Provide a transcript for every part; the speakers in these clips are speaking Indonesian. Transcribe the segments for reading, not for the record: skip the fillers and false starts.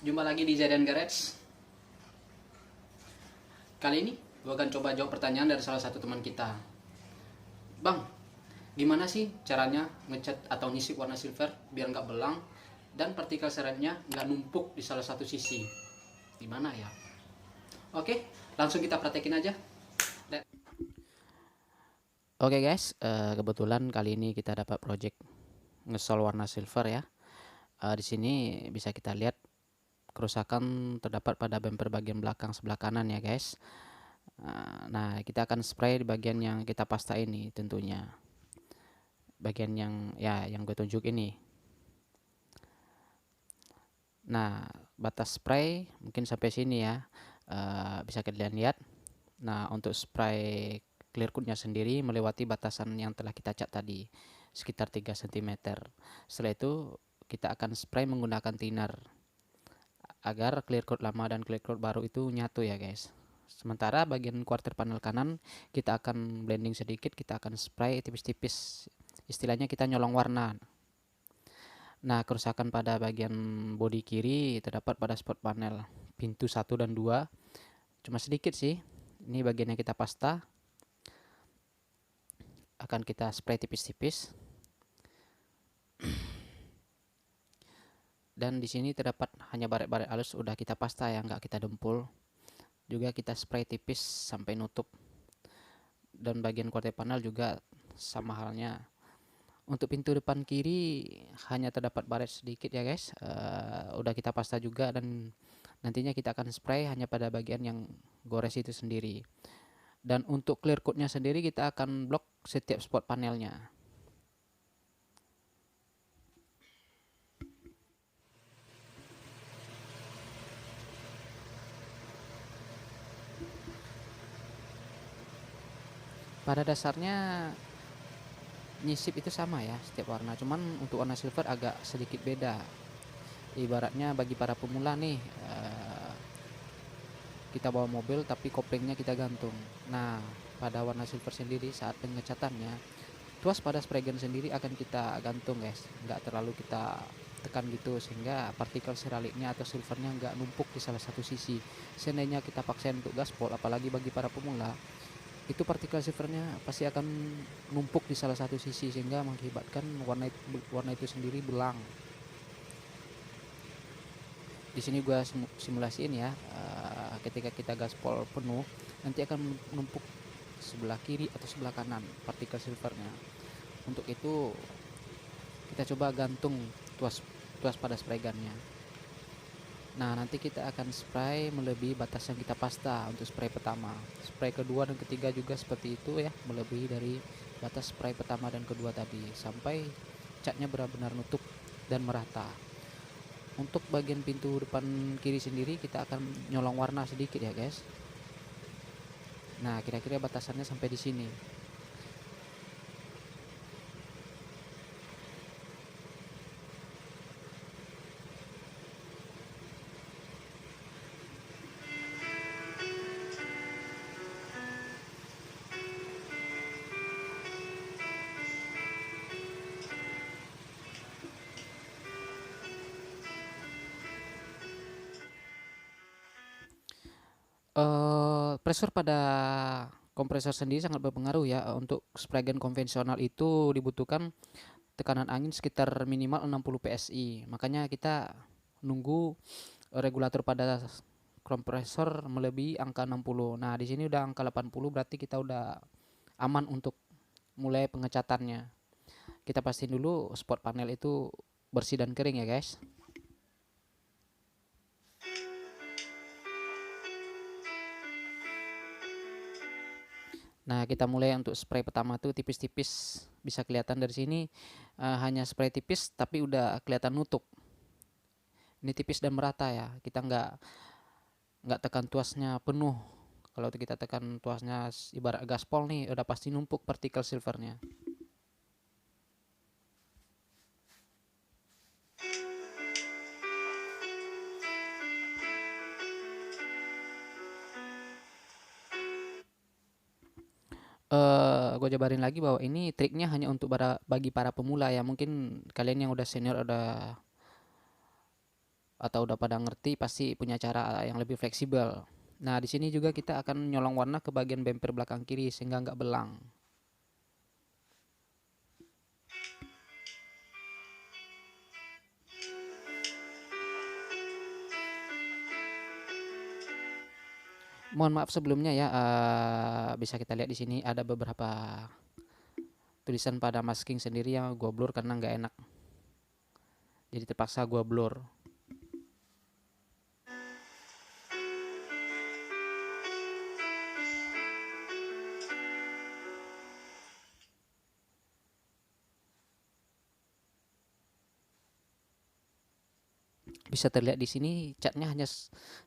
Jumpa lagi di Zadian Garage. Kali ini gue akan coba jawab pertanyaan dari salah satu teman kita. Bang, gimana sih caranya ngecat atau ngisi warna silver biar nggak belang dan partikel seratnya nggak numpuk di salah satu sisi? Gimana ya? Oke, langsung kita praktekin aja. Oke guys, kebetulan kali ini kita dapat project ngesol warna silver ya. Di sini bisa kita lihat kerusakan terdapat pada bumper bagian belakang sebelah kanan ya guys. Nah, kita akan spray di bagian yang kita pasta ini tentunya. Bagian yang gue tunjuk ini. Nah, batas spray mungkin sampai sini ya. Bisa kalian lihat. Nah, untuk spray clear coatnya sendiri melewati batasan yang telah kita cat tadi, sekitar 3 cm. Setelah itu kita akan spray menggunakan thinner agar clear coat lama dan clear coat baru itu nyatu ya guys. Sementara bagian quarter panel kanan kita akan blending sedikit, kita akan spray tipis-tipis, istilahnya kita nyolong warna. Nah, kerusakan pada bagian bodi kiri terdapat pada spot panel pintu 1 dan 2, cuma sedikit sih. Ini bagian yang kita pasta, akan kita spray tipis-tipis. Dan di sini terdapat hanya baret-baret halus udah kita pasta ya, nggak kita dempul. Juga kita spray tipis sampai nutup. Dan bagian quarter panel juga sama halnya. Untuk pintu depan kiri hanya terdapat baret sedikit ya guys. Udah kita pasta juga dan nantinya kita akan spray hanya pada bagian yang gores itu sendiri. Dan untuk clear coatnya sendiri kita akan blok setiap spot panelnya. Pada dasarnya nyisip itu sama ya setiap warna, cuman untuk warna silver agak sedikit beda. Ibaratnya bagi para pemula nih, kita bawa mobil tapi koplingnya kita gantung. Nah, pada warna silver sendiri saat pengecatannya, tuas pada spray gun sendiri akan kita gantung guys, nggak terlalu kita tekan gitu sehingga partikel seraliknya atau silvernya nggak numpuk di salah satu sisi. Seandainya kita paksain untuk gaspol, apalagi bagi para pemula, itu partikel silvernya pasti akan numpuk di salah satu sisi sehingga mengakibatkan warna itu sendiri belang. Di sini gua simulasiin ya, ketika kita gaspol penuh nanti akan menumpuk sebelah kiri atau sebelah kanan partikel silvernya. Untuk itu kita coba gantung tuas tuas pada spray gunnya. Nah, nanti kita akan spray melebihi batas yang kita pasta untuk spray pertama. Spray kedua dan ketiga juga seperti itu ya, melebihi dari batas spray pertama dan kedua tadi sampai catnya benar-benar nutup dan merata. Untuk bagian pintu depan kiri sendiri kita akan nyolong warna sedikit ya guys. Nah, kira-kira batasannya sampai di sini. Pressure pada kompresor sendiri sangat berpengaruh ya. Untuk spray gun konvensional itu dibutuhkan tekanan angin sekitar minimal 60 psi. Makanya kita nunggu regulator pada kompresor melebihi angka 60. Nah, di sini udah angka 80, berarti kita udah aman untuk mulai pengecatannya. Kita pastiin dulu spot panel itu bersih dan kering ya guys. Nah, kita mulai untuk spray pertama tuh tipis-tipis. Bisa kelihatan dari sini, hanya spray tipis tapi udah kelihatan nutup. Ini tipis dan merata ya. Kita nggak tekan tuasnya penuh. Kalau kita tekan tuasnya ibarat gaspol nih, udah pasti numpuk partikel silvernya. Gue jabarin lagi bahwa ini triknya hanya untuk bagi para pemula ya. Mungkin kalian yang udah senior udah atau udah pada ngerti pasti punya cara yang lebih fleksibel. Nah, di sini juga kita akan nyolong warna ke bagian bumper belakang kiri sehingga nggak belang. Mohon maaf sebelumnya ya, bisa kita lihat di sini ada beberapa tulisan pada masking sendiri yang gua blur karena nggak enak. Jadi terpaksa gua blur. Bisa terlihat di sini catnya hanya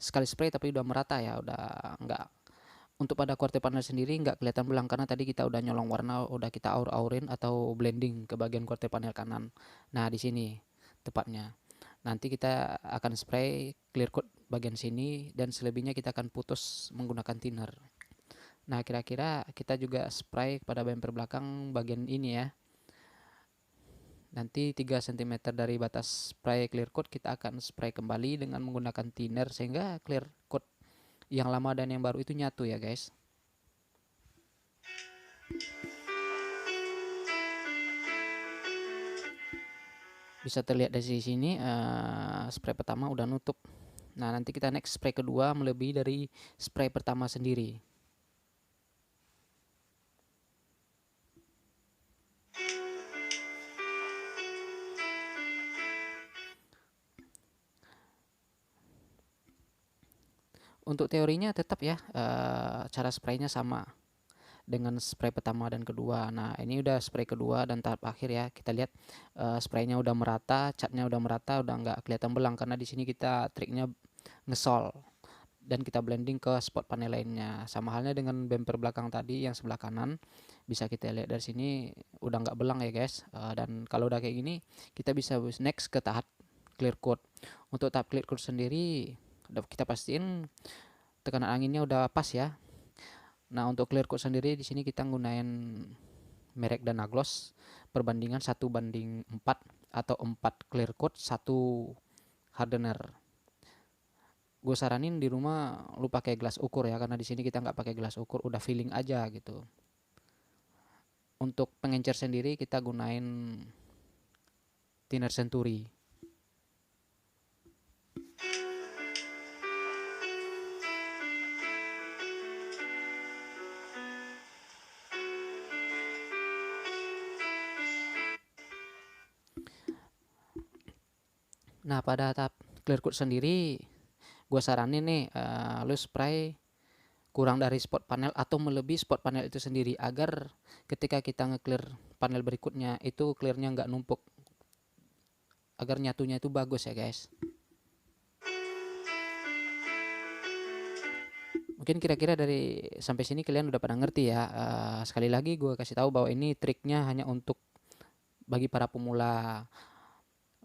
sekali spray tapi udah merata ya, udah nggak. Untuk pada quarter panel sendiri nggak kelihatan belang karena tadi kita udah nyolong warna, udah kita aur-aurin atau blending ke bagian quarter panel kanan. Nah, di sini tepatnya. Nanti kita akan spray clear coat bagian sini dan selebihnya kita akan putus menggunakan thinner. Nah, kira-kira kita juga spray pada bumper belakang bagian ini ya. Nanti 3 cm dari batas spray clear coat kita akan spray kembali dengan menggunakan thinner sehingga clear coat yang lama dan yang baru itu nyatu ya guys. Bisa terlihat dari sini spray pertama udah nutup. Nah, nanti kita next spray kedua melebihi dari spray pertama sendiri. Untuk teorinya tetap ya, cara spraynya sama dengan spray pertama dan kedua. Nah, ini udah spray kedua dan tahap akhir ya. Kita lihat spraynya udah merata, catnya udah merata, udah nggak kelihatan belang karena di sini kita triknya ngesol dan kita blending ke spot panel lainnya. Sama halnya dengan bumper belakang tadi yang sebelah kanan, bisa kita lihat dari sini udah nggak belang ya guys. Dan kalau udah kayak gini, kita bisa next ke tahap clear coat. Untuk tahap clear coat sendiri, kita pastiin tekanan anginnya udah pas ya. Nah, untuk clear coat sendiri di sini kita gunain merek Danagloss perbandingan 1:4 atau 4 clear coat 1 hardener. Gue saranin di rumah lu pakai gelas ukur ya, karena di sini kita nggak pakai gelas ukur, udah feeling aja gitu. Untuk pengencer sendiri kita gunain thinner Century. Nah, pada tahap clear coat sendiri gue saranin nih lu spray kurang dari spot panel atau melebihi spot panel itu sendiri agar ketika kita nge-clear panel berikutnya itu clearnya nggak numpuk, agar nyatunya itu bagus ya guys. Mungkin kira-kira dari sampai sini kalian udah pada ngerti ya. Sekali lagi gue kasih tahu bahwa ini triknya hanya untuk bagi para pemula.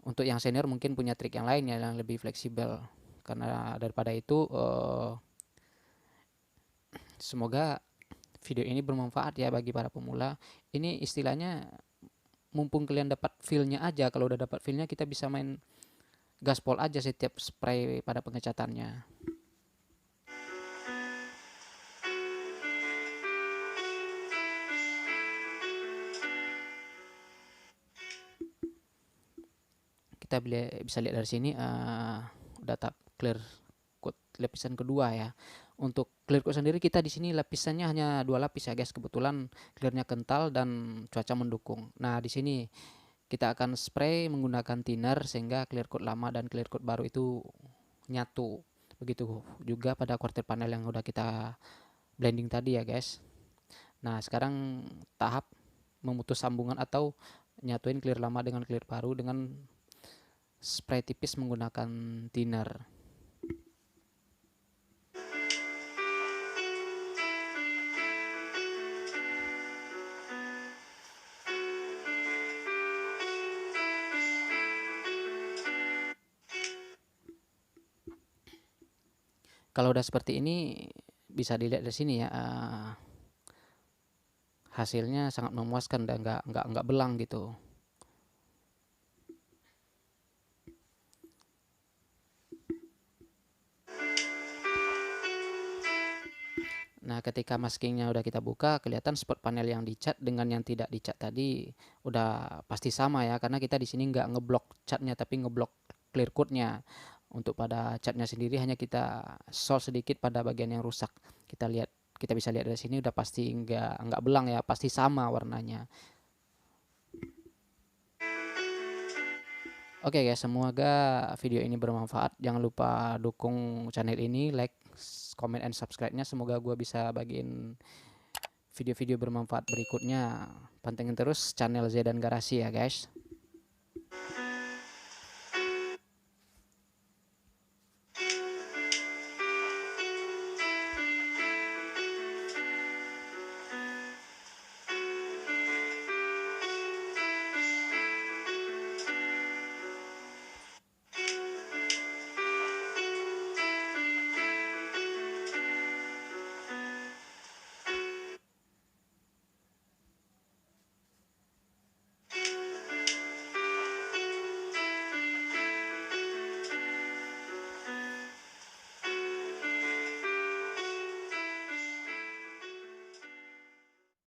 Untuk yang senior mungkin punya trik yang lain ya yang lebih fleksibel. Karena daripada itu semoga video ini bermanfaat ya bagi para pemula. Ini istilahnya mumpung kalian dapat feel-nya aja. Kalau udah dapat feel-nya kita bisa main gaspol aja setiap spray pada pengecatannya. Kita bisa lihat dari sini udah tahap clear coat lapisan kedua ya. Untuk clear coat sendiri kita di sini lapisannya hanya 2 lapis ya guys. Kebetulan clearnya kental dan cuaca mendukung. Nah, di sini kita akan spray menggunakan thinner sehingga clear coat lama dan clear coat baru itu nyatu. Begitu juga pada quarter panel yang udah kita blending tadi ya guys. Nah, sekarang tahap memutus sambungan atau nyatuin clear lama dengan clear baru dengan spray tipis menggunakan thinner. Kalau udah seperti ini bisa dilihat dari sini ya, hasilnya sangat memuaskan dan nggak belang gitu. Nah, ketika maskingnya udah kita buka, kelihatan spot panel yang dicat dengan yang tidak dicat tadi udah pasti sama ya, karena kita di sini nggak ngeblok catnya tapi ngeblok clear code-nya. Untuk pada catnya sendiri hanya kita solve sedikit pada bagian yang rusak. Kita bisa lihat dari sini udah pasti nggak belang ya, pasti sama warnanya. Oke guys, semoga video ini bermanfaat. Jangan lupa dukung channel ini, like, comment, and subscribe-nya. Semoga gue bisa bagiin video-video bermanfaat berikutnya. Pantengin terus channel Zedan Garasi ya guys.